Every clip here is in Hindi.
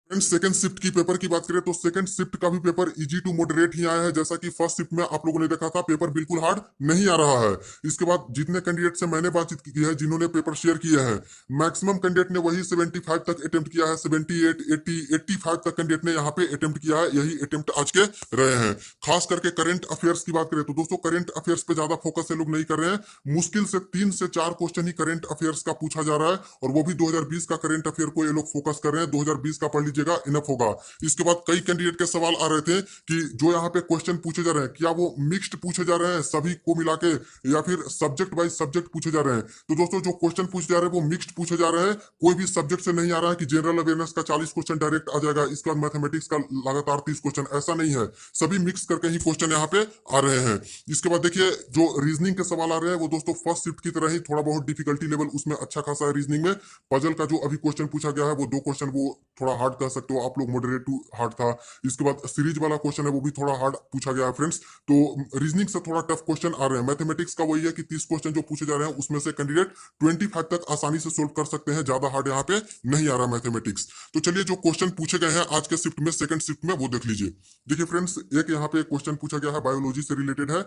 फ्रेंड्स सेकंड शिफ्ट की पेपर की बात करें तो सेकंड शिफ्ट का भी पेपर इजी टू मॉडरेट ही आया है। जैसा कि फर्स्ट शिफ्ट में आप लोगों ने देखा था पेपर बिल्कुल हार्ड नहीं आ रहा है। इसके बाद जितने कैंडिडेट से मैंने बातचीत की है, जिन्होंने पेपर शेयर किया है, मैक्सिमम कैंडिडेट ने वही 75 तक अटेम्प्ट किया है। 78, 80, 85 तक कैंडिडेट ने यहाँ पे अटेम्प्ट किया है। यही अटेम्प्ट आज के रहे हैं। खास करके करंट अफेयर्स की बात करें तो दोस्तों करंट अफेयर्स पे ज्यादा फोकस से लोग नहीं कर रहे हैं। मुश्किल से 3 से 4 क्वेश्चन ही करंट अफेयर्स का पूछा जा रहा है, और वो भी 2020 का करंट अफेयर को ये लोग फोकस कर रहे हैं। 2020 का पढ़ लीजिएगा, इनफ होगा। इसके बाद कई कैंडिडेट के सवाल आ रहे थे कि जो यहाँ पे क्वेश्चन पूछे जा रहे हैं, क्या वो मिक्स्ड पूछे जा रहे हैं सभी को मिला के, या फिर सब्जेक्ट वाइज सब्जेक्ट पूछे जा रहे हैं। तो दोस्तों जो क्वेश्चन पूछे जा रहे हैं वो मिक्स्ड पूछे जा रहे हैं। कोई भी सब्जेक्ट से नहीं आ रहा है कि जनरल अवेयरनेस का 40 क्वेश्चन डायरेक्ट आ जाएगा, इसके बाद मैथमेटिक्स का लगातार 30 क्वेश्चन, ऐसा नहीं है। सभी मिक्स करके ही क्वेश्चन यहाँ पे आ रहे हैं। इसके बाद देखिए जो रीजनिंग के सवाल आ रहे हैं वो दोस्तों फर्स्ट शिफ्ट की तरह ही थोड़ा बहुत डिफिकल्टी लेवल उसमें अच्छा खासा है। रीजनिंग में पजल का जो अभी क्वेश्चन पूछा गया है वो 2 क्वेश्चन वो थोड़ा हार्ड कह सकते हो आप लोग, मॉडरेट टू हार्ड था। इसके बाद सीरीज वाला क्वेश्चन है वो भी थोड़ा हार्ड पूछा गया है फ्रेंड्स। तो रीजनिंग से थोड़ा टफ क्वेश्चन आ रहे हैं। मैथमेटिक्स का वही है कि 30 क्वेश्चन जो पूछे जा रहे हैं उसमें से कैंडिडेट 25 तक आसानी से सोल्व कर सकते हैं। ज्यादा हार्ड यहाँ पे नहीं आ रहा मैथमेटिक्स। तो चलिए जो क्वेश्चन पूछे गए हैं आज के शिफ्ट में, सेकंड शिफ्ट में, वो देख लीजिए। देखिए फ्रेंड्स एक यहाँ पे क्वेश्चन पूछा गया है, बायोलॉजी से रिलेटेड है।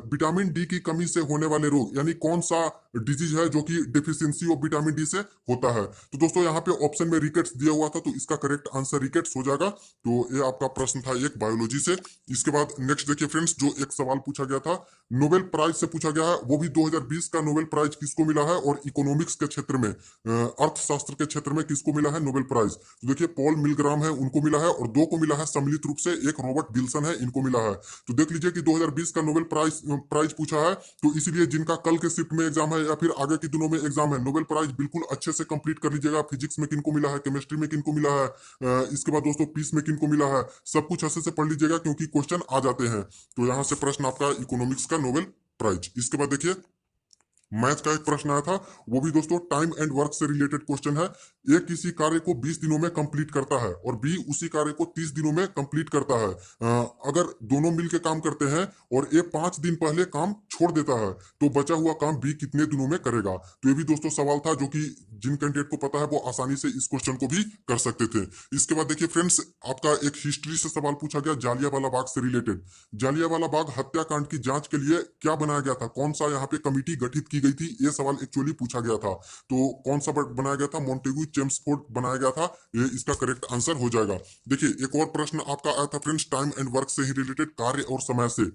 विटामिन डी की कमी से होने वाले रोग, यानी कौन सा डिजीज है जो कि डेफिशिएंसी ऑफ विटामिन डी से होता है। तो दोस्तों यहाँ पे ऑप्शन में रिकेट्स दिया हुआ था, तो इसका करेक्ट आंसर रिकेट्स हो जाएगा। तो ये आपका प्रश्न था एक बायोलॉजी से। इसके बाद नेक्स्ट देखिए फ्रेंड्स, जो एक सवाल पूछा गया था नोबेल प्राइज से पूछा गया है, वो भी 2020 का नोबेल प्राइज किसको मिला है, और इकोनॉमिक्स के क्षेत्र में, अर्थशास्त्र के क्षेत्र में किसको मिला है नोबेल प्राइज। तो देखिए पॉल मिलग्राम है, उनको मिला है, और 2 को मिला है सम्मिलित रूप से, एक रॉबर्ट विल्सन है, इनको मिला है। तो देख लीजिए कि 2020 का नोबेल प्राइज प्राइज पूछा है, तो इसीलिए जिनका कल के शिफ्ट में एग्जाम है या फिर आगे के दिनों में एग्जाम है, नोबेल प्राइज बिल्कुल अच्छे से कंप्लीट कर लीजिएगा। फिजिक्स में किनको मिला है, केमिस्ट्री में किनको मिला है, इसके बाद दोस्तों पीस में किनको मिला है, सब कुछ अच्छे से पढ़ लीजिएगा क्योंकि क्वेश्चन आ जाते हैं। तो यहाँ से प्रश्न आपका इकोनॉमिक्स का नोबेल प्राइज। इसके बाद देखिए मैथ का एक प्रश्न आया था, वो भी दोस्तों टाइम एंड वर्क से रिलेटेड क्वेश्चन है। ए किसी कार्य को 20 दिनों में कंप्लीट करता है और बी उसी कार्य को 30 दिनों में कंप्लीट करता है। अगर दोनों मिलकर काम करते हैं और ए 5 दिन पहले काम छोड़ देता है, तो बचा हुआ काम बी कितने दिनों में करेगा। तो ये भी दोस्तों सवाल था जो कि जिन कैंडिडेट को पता है वो आसानी से इस क्वेश्चन को भी कर सकते थे। इसके बाद देखिए फ्रेंड्स आपका एक हिस्ट्री से सवाल पूछा गया जालियांवाला बाग से रिलेटेड। जालियांवाला बाग हत्याकांड की जांच के लिए क्या बनाया गया था, कौन सा यहाँ पे कमिटी गठित की गई थी, ये सवाल एक्चुअली पूछा गया था। तो कौन सा बनाया गया था, मोंटेगू चेम्सफोर्ड बनाया गया था। ये इसका करेक्ट आंसर हो जाएगा। देखिए एक और प्रश्न आपका आया था फ्रेंड्स टाइम एंड वर्क से ही रिलेटेड, कार्य और समय से।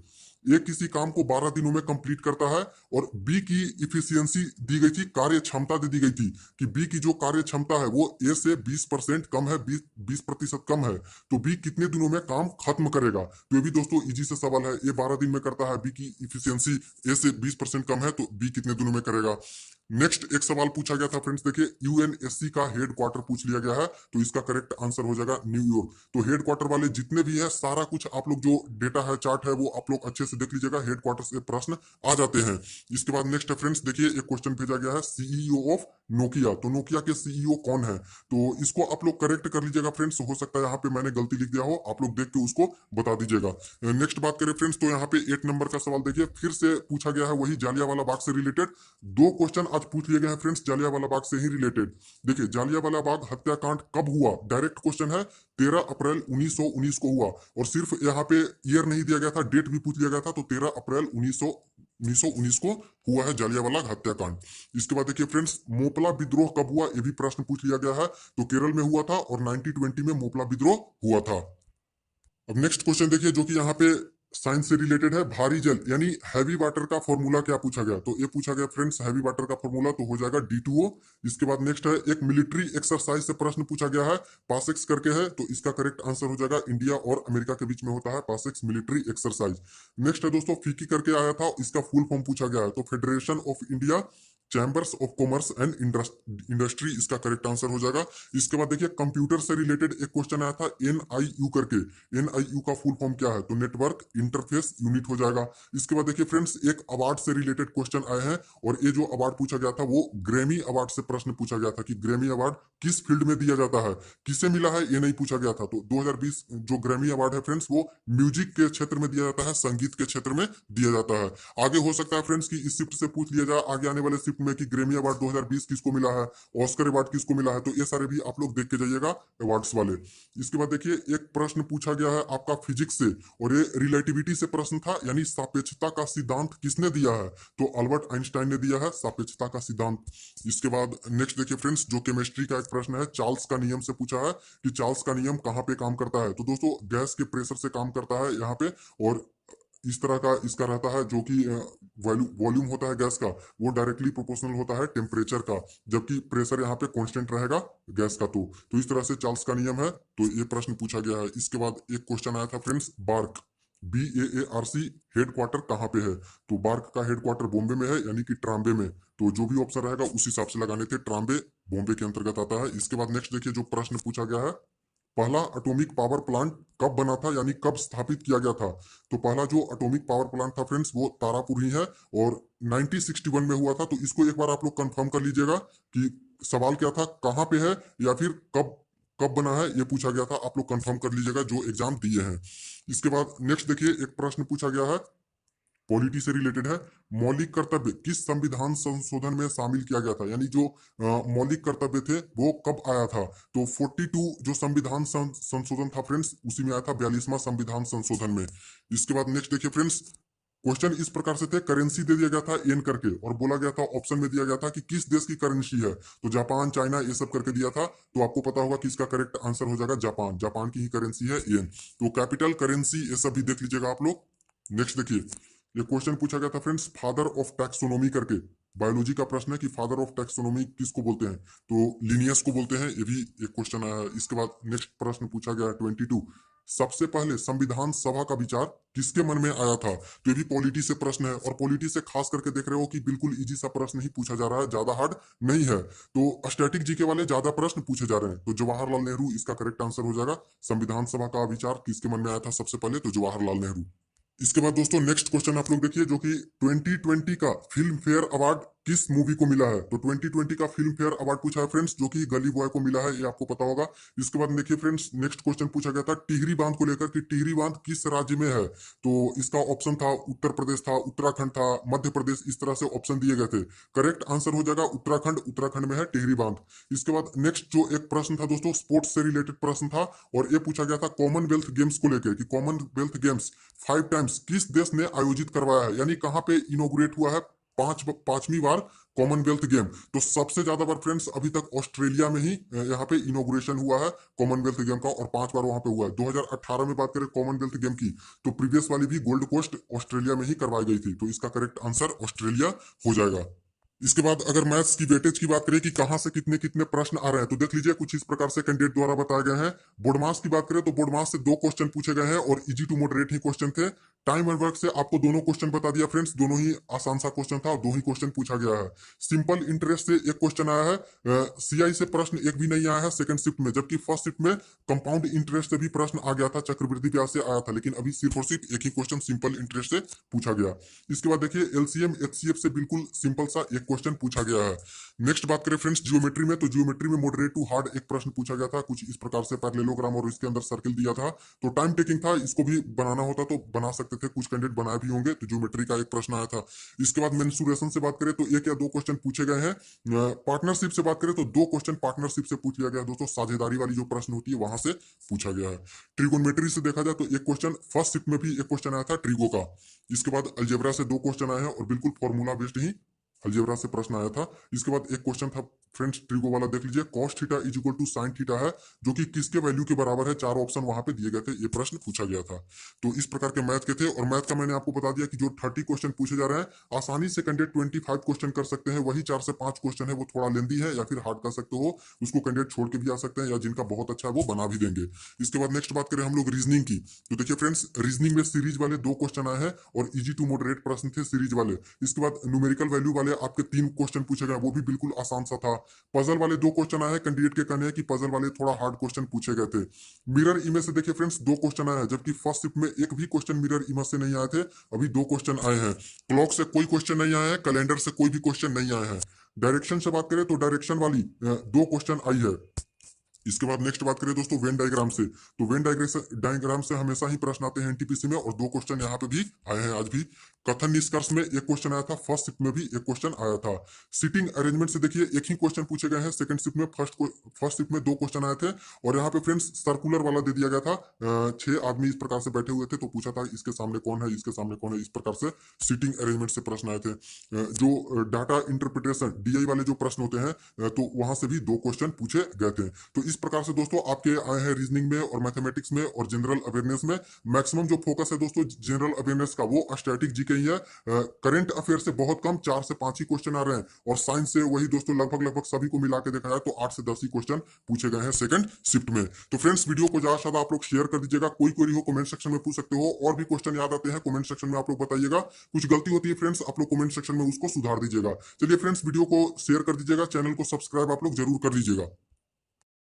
ए किसी काम को 12 दिनों में कंप्लीट करता है, और बी की इफिशियंसी दी गई थी, कार्य क्षमता दे दी गई थी कि बी की जो कार्य क्षमता है वो ए से 20% कम है, 20% कम है। तो बी कितने दिनों में काम खत्म करेगा। तो ये भी दोस्तों इजी से सवाल है। ए 12 दिन में करता है, बी की इफिशियंसी ए से 20% कम है, तो बी कितने दिनों में करेगा। नेक्स्ट एक सवाल पूछा गया था फ्रेंड्स, देखिए यूएनएससी का हेड क्वार्टर पूछ लिया गया है, तो इसका करेक्ट आंसर हो जाएगा न्यूयॉर्क। तो हेड क्वार्टर वाले जितने भी है सारा कुछ आप लोग जो डेटा है चार्ट है वो आप लोग अच्छे से देख लीजिएगा, हेड क्वार्टर से प्रश्न आ जाते हैं। इसके बाद नेक्स्ट है फ्रेंड्स, देखिए एक क्वेश्चन भेजा गया है सीईओ ऑफ नोकिया। तो नोकिया के सीईओ कौन है, तो इसको आप लोग करेक्ट कर लीजिएगा फ्रेंड्स। हो सकता है यहाँ पे मैंने गलती लिख दिया हो, आप लोग देख के उसको बता दीजिएगा। नेक्स्ट बात करें फ्रेंड्स, तो यहाँ पे 8 नंबर का सवाल देखिए फिर से पूछा गया है, वही जालियांवाला बाग से रिलेटेड। 2 क्वेश्चन आज पूछ लिए गए हैं फ्रेंड्स जालियांवाला बाग से ही रिलेटेड। देखिए जालियांवाला बाग हत्याकांड कब हुआ, डायरेक्ट क्वेश्चन है। 13 अप्रैल 1919 को हुआ, और सिर्फ यहाँ पे ईयर नहीं दिया गया था, डेट भी पूछ लिया गया था। तो 13 अप्रैल 1919 को हुआ है जालियांवाला हत्याकांड। इसके बाद देखिए फ्रेंड्स मोपला विद्रोह कब हुआ, ये भी प्रश्न पूछ लिया गया है। तो केरल में हुआ था, और 1920 में मोपला विद्रोह हुआ था। अब नेक्स्ट क्वेश्चन देखिए जो कि यहाँ पे साइंस से रिलेटेड है, भारी जल यानी हैवी वाटर का फॉर्मूला क्या पूछा गया। तो ये पूछा गया फ्रेंड्स हैवी वाटर का फॉर्मूला, तो हो जाएगा D2O। इसके बाद नेक्स्ट है एक मिलिट्री एक्सरसाइज से प्रश्न पूछा गया है, पासेक्स करके है, तो इसका करेक्ट आंसर हो जाएगा इंडिया और अमेरिका के बीच में होता है पासेक्स मिलिट्री एक्सरसाइज। नेक्स्ट है दोस्तों फीकी करके आया था, इसका फुल फॉर्म पूछा गया है, तो federation of India chambers of commerce and industry, इसका करेक्ट आंसर हो जाएगा। इसके बाद देखिए कंप्यूटर से रिलेटेड एक क्वेश्चन आया था एनआईयू करके। एनआईयू का फुल फॉर्म क्या है, तो नेटवर्क इंटरफेस यूनिट हो जाएगा। इसके बाद देखिए फ्रेंड्स एक अवार्ड से रिलेटेड क्वेश्चन आए हैं, और ये जो अवार्ड पूछा गया था वो ग्रैमी अवार्ड से प्रश्न पूछा गया था कि ग्रैमी अवार्ड किस फील्ड में दिया जाता है, किसे मिला है ये नहीं पूछा गया था। तो 2020 जो ग्रैमी अवार्ड है फ्रेंड्स वो म्यूजिक के क्षेत्र में दिया जाता है, संगीत के क्षेत्र में दिया जाता है। आगे हो सकता है फ्रेंड्स की इस शिफ्ट से पूछ लिया जाए, आगे आने वाले शिफ्ट शिफ्ट में कि ग्रेमी अवार्ड 2020 किसको मिला है, ऑस्कर अवार्ड किसको मिला है, तो ये सारे भी आप लोग देख के जाइएगा अवार्ड्स वाले। इसके बाद देखिए एक प्रश्न पूछा गया है आपका फिजिक्स से, और ये रिलेटिविटी से प्रश्न था, यानी सापेक्षता का सिद्धांत किसने दिया है, तो अल्बर्ट आइंस्टाइन ने दिया है सापेक्षता का सिद्धांत। इसके बाद नेक्स्ट देखिए फ्रेंड्स, जो केमिस्ट्री का एक प्रश्न है, चार्ल्स का नियम से पूछा है कि चार्ल्स का नियम कहाँ पे काम करता है, तो दोस्तों गैस के प्रेशर से काम करता है यहाँ पे, और इस तरह का इसका रहता है जो कि वॉल्यूम होता है गैस का, वो डायरेक्टली प्रोपोर्शनल होता है टेम्परेचर का, जबकि प्रेशर यहाँ पे कांस्टेंट रहेगा गैस का। तो इस तरह से चार्ल्स का नियम है, तो ये प्रश्न पूछा गया है। इसके बाद एक क्वेश्चन आया था फ्रेंड्स, बार्क BAARC हेडक्वार्टर कहाँ पे है, तो बार्क का हेडक्वार्टर बॉम्बे में है, यानी कि ट्राम्बे में। तो जो भी ऑप्शन रहेगा उस हिसाब से लगाने थे, ट्राम्बे बॉम्बे के अंतर्गत आता है। इसके बाद नेक्स्ट देखिए जो प्रश्न पूछा गया है, पहला एटॉमिक पावर प्लांट कब बना था, यानी कब स्थापित किया गया था, तो पहला जो एटॉमिक पावर प्लांट था फ्रेंड्स वो तारापुर ही है, और 1961 में हुआ था। तो इसको एक बार आप लोग कंफर्म कर लीजिएगा कि सवाल क्या था, कहाँ पे है या फिर कब कब बना है, ये पूछा गया था, आप लोग कंफर्म कर लीजिएगा जो एग्जाम दिए हैं। इसके बाद नेक्स्ट देखिए एक प्रश्न पूछा गया है, पॉलिटी से रिलेटेड है, मौलिक कर्तव्य किस संविधान संशोधन में शामिल किया गया था, यानी जो मौलिक कर्तव्य थे वो कब आया था, तो 42 जो संविधान संशोधन था फ्रेंड्स उसी में आया था, 42वां संविधान संशोधन में। इसके बाद नेक्स्ट देखिए फ्रेंड्स, क्वेश्चन इस प्रकार से थे, करेंसी दे दिया गया था एन करके, और बोला गया था ऑप्शन में दिया गया था कि किस देश की करेंसी है, तो जापान चाइना ये सब करके दिया था, तो आपको पता होगा कि इसका करेक्ट आंसर हो जाएगा जापान, जापान की ही करेंसी है एन। तो कैपिटल करेंसी ये सब भी देख लीजिएगा आप लोग। नेक्स्ट देखिए ये क्वेश्चन पूछा गया था फ्रेंड्स, फादर ऑफ टैक्सोनोमी करके, बायोलॉजी का प्रश्न है कि फादर ऑफ टैक्सोनोमी किसको बोलते हैं, तो लिनियस को बोलते हैं, ये भी एक क्वेश्चन आया है। इसके बाद नेक्स्ट प्रश्न पूछा गया है 22, सबसे पहले संविधान सभा का विचार किसके मन में आया था, तो ये भी पॉलिटी से प्रश्न है, और पॉलिटी से खास करके देख रहे हो कि बिल्कुल इजी सा प्रश्न ही पूछा जा रहा है, ज्यादा हार्ड नहीं है। तो स्टैटिक जीके वाले ज्यादा प्रश्न पूछे जा रहे हैं, तो जवाहरलाल नेहरू इसका करेक्ट आंसर हो जाएगा, संविधान सभा का विचार किसके मन में आया था सबसे पहले, तो जवाहरलाल नेहरू। इसके बाद दोस्तों नेक्स्ट क्वेश्चन आप लोग देखिए, जो कि 2020 का फिल्म फेयर अवार्ड किस मूवी को मिला है, तो 2020 का फिल्म फेयर अवार्ड पूछा है फ्रेंड्स, जो कि गली बॉय को मिला है, ये आपको पता होगा। इसके बाद देखिए फ्रेंड्स नेक्स्ट क्वेश्चन पूछा गया था टिहरी बांध को लेकर कि टिहरी बांध किस राज्य में है, तो इसका ऑप्शन था उत्तर प्रदेश था, उत्तराखंड था, मध्य प्रदेश, इस तरह से ऑप्शन दिए गए थे। करेक्ट आंसर हो जाएगा उत्तराखंड, उत्तराखंड में है टिहरी बांध। इसके बाद नेक्स्ट जो एक प्रश्न था दोस्तों स्पोर्ट्स से रिलेटेड प्रश्न था, और ये पूछा गया था कॉमनवेल्थ गेम्स को लेकर कि कॉमनवेल्थ गेम्स 5 टाइम्स किस देश ने आयोजित करवाया है, यानी कहाँ पे इनोग्रेट हुआ है पांचवी बार कॉमनवेल्थ गेम, तो सबसे ज्यादा बार फ्रेंड्स अभी तक ऑस्ट्रेलिया में ही यहाँ पे इनोग्रेशन हुआ है कॉमनवेल्थ गेम का, और 5 बार वहां पे हुआ है। 2018 में बात करें कॉमनवेल्थ गेम की, तो प्रीवियस वाली भी गोल्ड कोस्ट ऑस्ट्रेलिया में ही करवाई गई थी, तो इसका करेक्ट आंसर ऑस्ट्रेलिया हो जाएगा। इसके बाद अगर मैथ्स की वेटेज की बात करें कि कहां से कितने कितने प्रश्न आ रहे हैं, तो देख लीजिए कुछ इस प्रकार से कैंडिडेट द्वारा बताए गए हैं। बोर्डमास की बात करें तो बोर्डमास से 2 क्वेश्चन पूछे गए हैं, और इजी टू मॉडरेट ही क्वेश्चन थे। टाइम एंड वर्क से आपको दोनों क्वेश्चन बता दिया फ्रेंड्स, दोनों ही आसान सा क्वेश्चन था, और 2 ही क्वेश्चन पूछा गया है। सिंपल इंटरेस्ट से एक क्वेश्चन आया है, सीआई से प्रश्न एक भी नहीं आया है सेकंड शिफ्ट में, जबकि फर्स्ट शिफ्ट में कंपाउंड इंटरेस्ट से भी प्रश्न आ गया था, चक्रवृद्धि ब्याज से आया था, लेकिन अभी सिर्फ और सिर्फ एक ही क्वेश्चन सिंपल इंटरेस्ट से पूछा गया। इसके बाद देखिए एलसीएम एचसीएफ से बिल्कुल सिंपल सा एक क्वेश्चन पूछा गया है। नेक्स्ट बात करें फ्रेंड्स जियोमेट्री में, तो जियोमेट्री में मॉडरेट टू हार्ड एक प्रश्न पूछा गया था, कुछ इस प्रकार से पैरेललोग्राम और इसके अंदर सर्किल दिया था, तो टाइम टेकिंग था, इसको भी बनाना होता तो बना सकते थे, कुछ कैंडिडेट बनाए भी होंगे, तो जियोमेट्री का एक प्रश्न आया था। इसके बाद मेंसुरेशन से बात करें तो एक या 2 क्वेश्चन पूछे गए हैं। पार्टनरशिप से बात करें तो 2 क्वेश्चन पार्टनरशिप से पूछ लिया गया दोस्तों, साझेदारी वाली जो प्रश्न होती है वहां से पूछा गया है। ट्रिगोनोमेट्री से देखा जाए तो एक क्वेश्चन फर्स्ट शिफ्ट में भी एक क्वेश्चन आया था ट्रिगो का। इसके बाद अलजेब्रा से 2 क्वेश्चन आए हैं, और बिल्कुल फॉर्मूला बेस्ड ही अलजेब्रा से प्रश्न आया था। इसके बाद एक क्वेश्चन था फ्रेंड्स ट्रिगो वाला, देख लीजिए cos theta is equal to sine theta है, जो कि किसके वैल्यू के बराबर है, 4 ऑप्शन वहां पे दिए गए थे, ये प्रश्न पूछा गया था। तो इस प्रकार के मैथ के थे, और मैथ का मैंने आपको बता दिया कि जो 30 क्वेश्चन पूछे जा रहे हैं आसानी से कैंडिडेट 25 क्वेश्चन कर सकते हैं, वही 4 से 5 क्वेश्चन है वो थोड़ा लेंदी है या फिर हार्ड कर सकते हो, उसको कैंडिडेट छोड़ के भी आ सकते हैं, या जिनका बहुत अच्छा है वो बना भी देंगे। इसके बाद नेक्स्ट बात करें हम लोग रीजनिंग की, तो देखिए फ्रेंड्स रीजनिंग में सीरीज वाले 2 क्वेश्चन आए हैं, और इजी टू मॉडरेट प्रश्न थे सीरीज वाले। इसके बाद न्यूमेरिकल वैल्यू वाले आपके 3 क्वेश्चन पूछे गए, वो भी बिल्कुल आसान सा था। पजल वाले 2 क्वेश्चन आए हैं, कैंडिडेट के कहने हैं कि पजल वाले थोड़ा हार्ड क्वेश्चन पूछे गए थे। मिरर इमेज से देखिए फ्रेंड्स 2 क्वेश्चन आए हैं, जबकि फर्स्ट शिफ्ट में एक भी क्वेश्चन मिरर इमेज से नहीं आए थे, अभी 2 क्वेश्चन आए हैं। क्लॉक से कोई क्वेश्चन नहीं आया है, कैलेंडर से कोई भी क्वेश्चन नहीं आया है। डायरेक्शन से बात करें तो डायरेक्शन वाली 2 क्वेश्चन आई है। इसके बाद नेक्स्ट बात करें दोस्तों वेन डायग्राम से, तो वेन डायग्राम से हमेशा ही प्रश्न आते हैं एनटीपीसी में, और 2 क्वेश्चन यहाँ पे भी आए हैं आज भी। कथन निष्कर्ष में 1 क्वेश्चन आया था, फर्स्ट शिफ्ट में भी 1 क्वेश्चन आया था। सीटिंग अरेंजमेंट से देखिए 1 ही क्वेश्चन पूछे गए हैं सेकंड शिफ्ट में, फर्स्ट शिफ्ट में 2 क्वेश्चन आए थे। और यहाँ पे फ्रेंड्स सर्कुलर वाला दे दिया गया था, 6 आदमी इस प्रकार से बैठे हुए थे, तो पूछा था इसके सामने कौन है, इसके सामने कौन है, इस प्रकार से सीटिंग अरेंजमेंट से प्रश्न आए थे। जो डाटा इंटरप्रिटेशन डीआई वाले जो प्रश्न होते हैं, तो वहां से भी 2 क्वेश्चन पूछे गए थे। तो इस प्रकार से दोस्तों आपके आए हैं रीजनिंग में और मैथमेटिक्स में और जनरल अवेयरनेस में। मैक्सिमम जो फोकस है दोस्तों जनरल अवेयरनेस का वो स्टैटिक जीके ही है। करंट अफेयर से बहुत कम 4 से 5 ही क्वेश्चन आ रहे हैं, और साइंस से वही दोस्तों लगभग लगभग सभी को मिला के देखा जाए तो 8 से 10 ही क्वेश्चन पूछे गए हैं सेकंड शिफ्ट में। तो फ्रेंड्स वीडियो को ज्यादा से ज्यादा आप लोग शेयर कर दीजिएगा, कोई क्वेरी हो कमेंट सेक्शन में पूछ सकते हो, और भी क्वेश्चन याद आते हैं कमेंट सेक्शन में आप लोग बताइएगा। कुछ गलती होती है फ्रेंड्स आप लोग कमेंट सेक्शन में उसको सुधार दीजिएगा। चलिए फ्रेंड्स वीडियो को शेयर कर दीजिएगा, चैनल को सब्सक्राइब आप लोग जरूर कर लीजिएगा।